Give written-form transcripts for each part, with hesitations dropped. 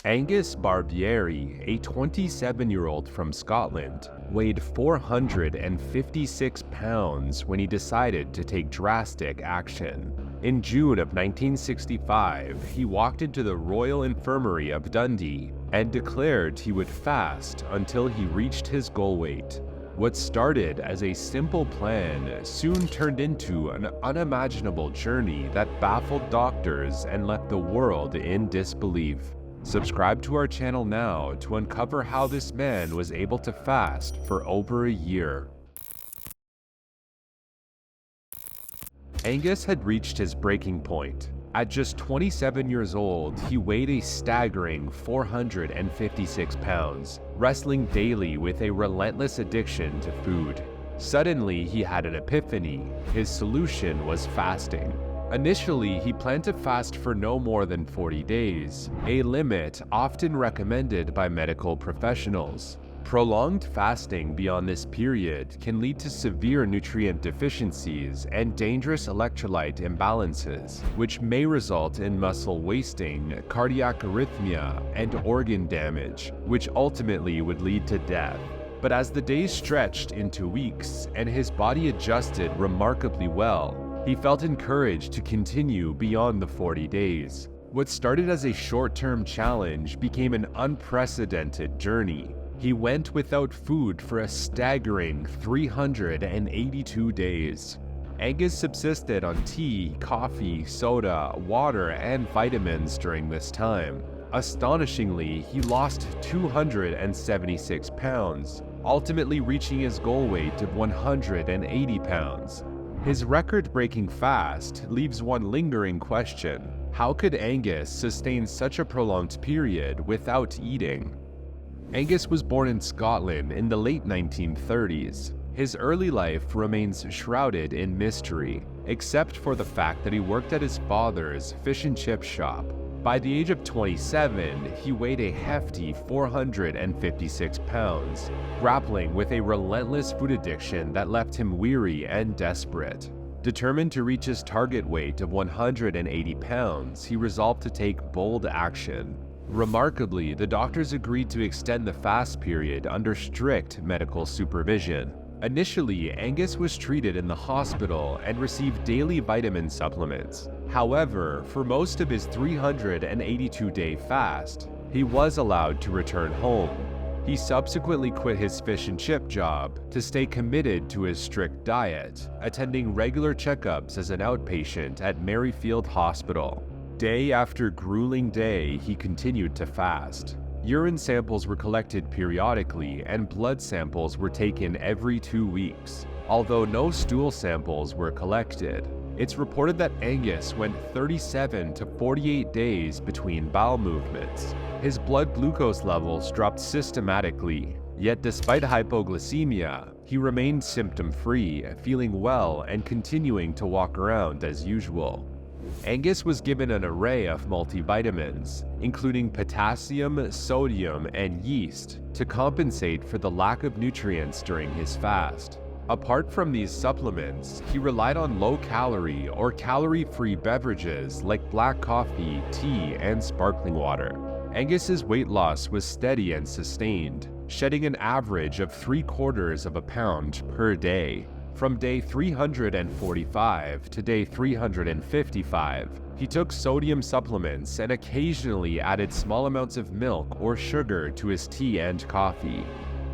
Angus Barbieri, a 27-year-old from Scotland, weighed 456 pounds when he decided to take drastic action. In June of 1965, he walked into the Royal Infirmary of Dundee and declared he would fast until he reached his goal weight. What started as a simple plan soon turned into an unimaginable journey that baffled doctors and left the world in disbelief. Subscribe to our channel now to uncover how this man was able to fast for over a year. Angus had reached his breaking point. At just 27 years old, he weighed a staggering 456 pounds, wrestling daily with a relentless addiction to food. Suddenly, he had an epiphany. His solution was fasting. Initially, he planned to fast for no more than 40 days, a limit often recommended by medical professionals. Prolonged fasting beyond this period can lead to severe nutrient deficiencies and dangerous electrolyte imbalances, which may result in muscle wasting, cardiac arrhythmia, and organ damage, which ultimately would lead to death. But as the days stretched into weeks and his body adjusted remarkably well, he felt encouraged to continue beyond the 40 days. What started as a short-term challenge became an unprecedented journey. He went without food for a staggering 382 days. Angus subsisted on tea, coffee, soda, water, and vitamins during this time. Astonishingly, he lost 276 pounds, ultimately reaching his goal weight of 180 pounds. His record-breaking fast leaves one lingering question. How could Angus sustain such a prolonged period without eating? Angus was born in Scotland in the late 1930s. His early life remains shrouded in mystery, except for the fact that he worked at his father's fish and chip shop. By the age of 27, he weighed a hefty 456 pounds, grappling with a relentless food addiction that left him weary and desperate. Determined to reach his target weight of 180 pounds, he resolved to take bold action. Remarkably, the doctors agreed to extend the fast period under strict medical supervision. Initially, Angus was treated in the hospital and received daily vitamin supplements. However, for most of his 382-day fast, he was allowed to return home. He subsequently quit his fish and chip job to stay committed to his strict diet, attending regular checkups as an outpatient at Maryfield Hospital. Day after grueling day, he continued to fast. Urine samples were collected periodically and blood samples were taken every 2 weeks. Although no stool samples were collected, it's reported that Angus went 37 to 48 days between bowel movements. His blood glucose levels dropped systematically, yet despite hypoglycemia, he remained symptom-free, feeling well and continuing to walk around as usual. Angus was given an array of multivitamins, including potassium, sodium, and yeast, to compensate for the lack of nutrients during his fast. Apart from these supplements, he relied on low-calorie or calorie-free beverages like black coffee, tea, and sparkling water. Angus's weight loss was steady and sustained, shedding an average of 3/4 pound per day. From day 345 to day 355, he took sodium supplements and occasionally added small amounts of milk or sugar to his tea and coffee.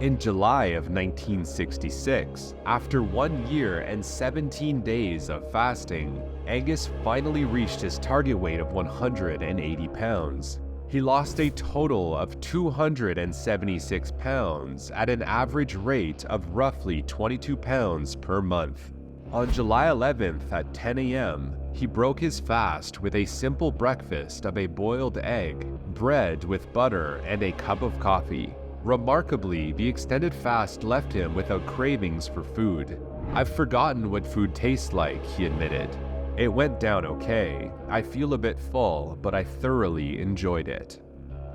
In July of 1966, after 1 year and 17 days of fasting, Angus finally reached his target weight of 180 pounds. He lost a total of 276 pounds at an average rate of roughly 22 pounds per month. On July 11th at 10 a.m., he broke his fast with a simple breakfast of a boiled egg, bread with butter, and a cup of coffee. Remarkably, the extended fast left him without cravings for food. "I've forgotten what food tastes like," he admitted. "It went down okay. I feel a bit full, but I thoroughly enjoyed it."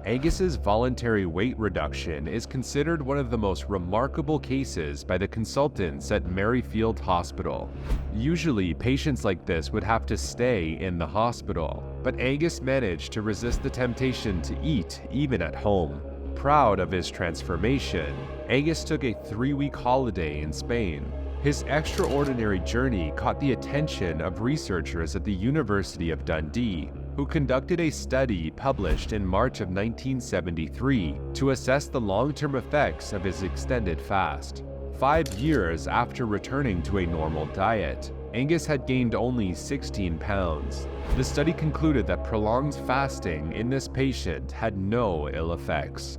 Angus's voluntary weight reduction is considered one of the most remarkable cases by the consultants at Maryfield Hospital. Usually, patients like this would have to stay in the hospital, but but Angus managed to resist the temptation to eat even at home. Proud of his transformation, Angus took a 3-week holiday in Spain. His extraordinary journey caught the attention of researchers at the University of Dundee, who conducted a study published in March of 1973 to assess the long-term effects of his extended fast. 5 years after returning to a normal diet, Angus had gained only 16 pounds. The study concluded that prolonged fasting in this patient had no ill effects.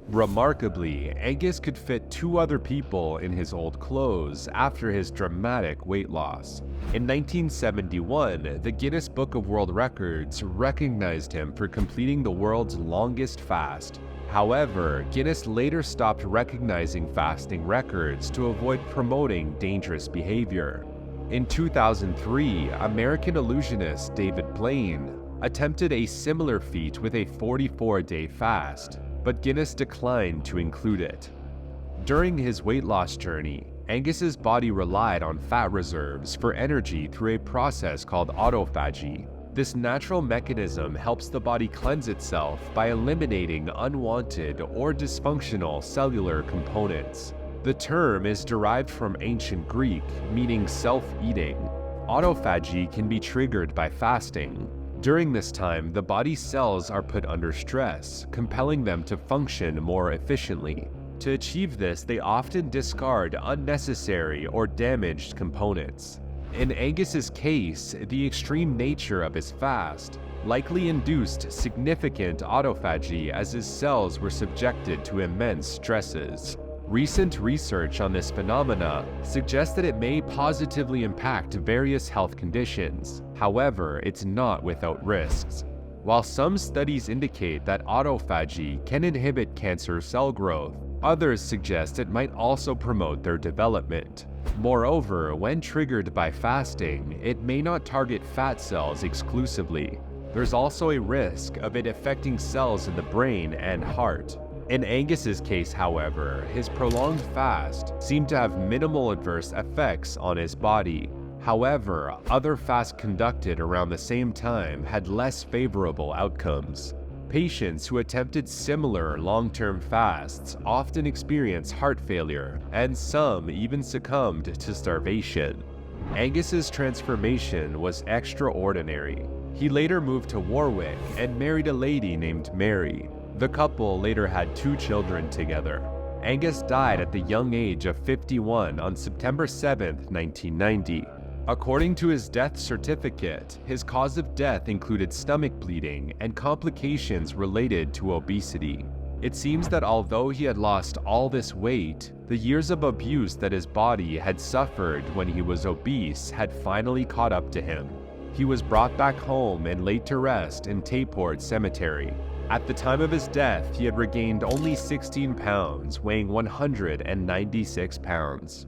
Remarkably, Angus could fit 2 other people in his old clothes after his dramatic weight loss. In 1971, the Guinness Book of World Records recognized him for completing the world's longest fast. However, Guinness later stopped recognizing fasting records to avoid promoting dangerous behavior. In 2003, American illusionist David Blaine attempted a similar feat with a 44-day fast, but Guinness declined to include it. During his weight loss journey, Angus's body relied on fat reserves for energy through a process called autophagy. This natural mechanism helps the body cleanse itself by eliminating unwanted or dysfunctional cellular components. The term is derived from ancient Greek, meaning self-eating. Autophagy can be triggered by fasting. During this time, the body's cells are put under stress, compelling them to function more efficiently. To achieve this, they often discard unnecessary or damaged components. In Angus's case, the extreme nature of his fast likely induced significant autophagy as his cells were subjected to immense stresses. Recent research on this phenomena suggests that it may positively impact various health conditions. However, it's not without risks. While some studies indicate that autophagy can inhibit cancer cell growth, others suggest it might also promote their development. Moreover, when triggered by fasting, it may not target fat cells exclusively. There's also a risk of it affecting cells in the brain and heart. In Angus's case, however, his prolonged fast seemed to have minimal adverse effects on his body. However, other fasts conducted around the same time had less favorable outcomes. Patients who attempted similar long-term fasts often experienced heart failure, and some even succumbed to starvation. Angus's transformation was extraordinary. He later moved to Warwick and married a lady named Mary. The couple later had 2 children together. Angus died at the young age of 51 on September 7, 1990. According to his death certificate, his cause of death included stomach bleeding and complications related to obesity. It seems that although he had lost all this weight, the years of abuse that his body had suffered when he was obese had finally caught up to him. He was brought back home and laid to rest in Tayport Cemetery. At the time of his death, he had regained only 16 pounds, weighing 196 pounds.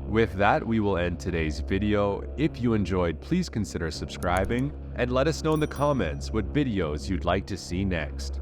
With that, we will end today's video. If you enjoyed, please consider subscribing and let us know in the comments what videos you'd like to see next.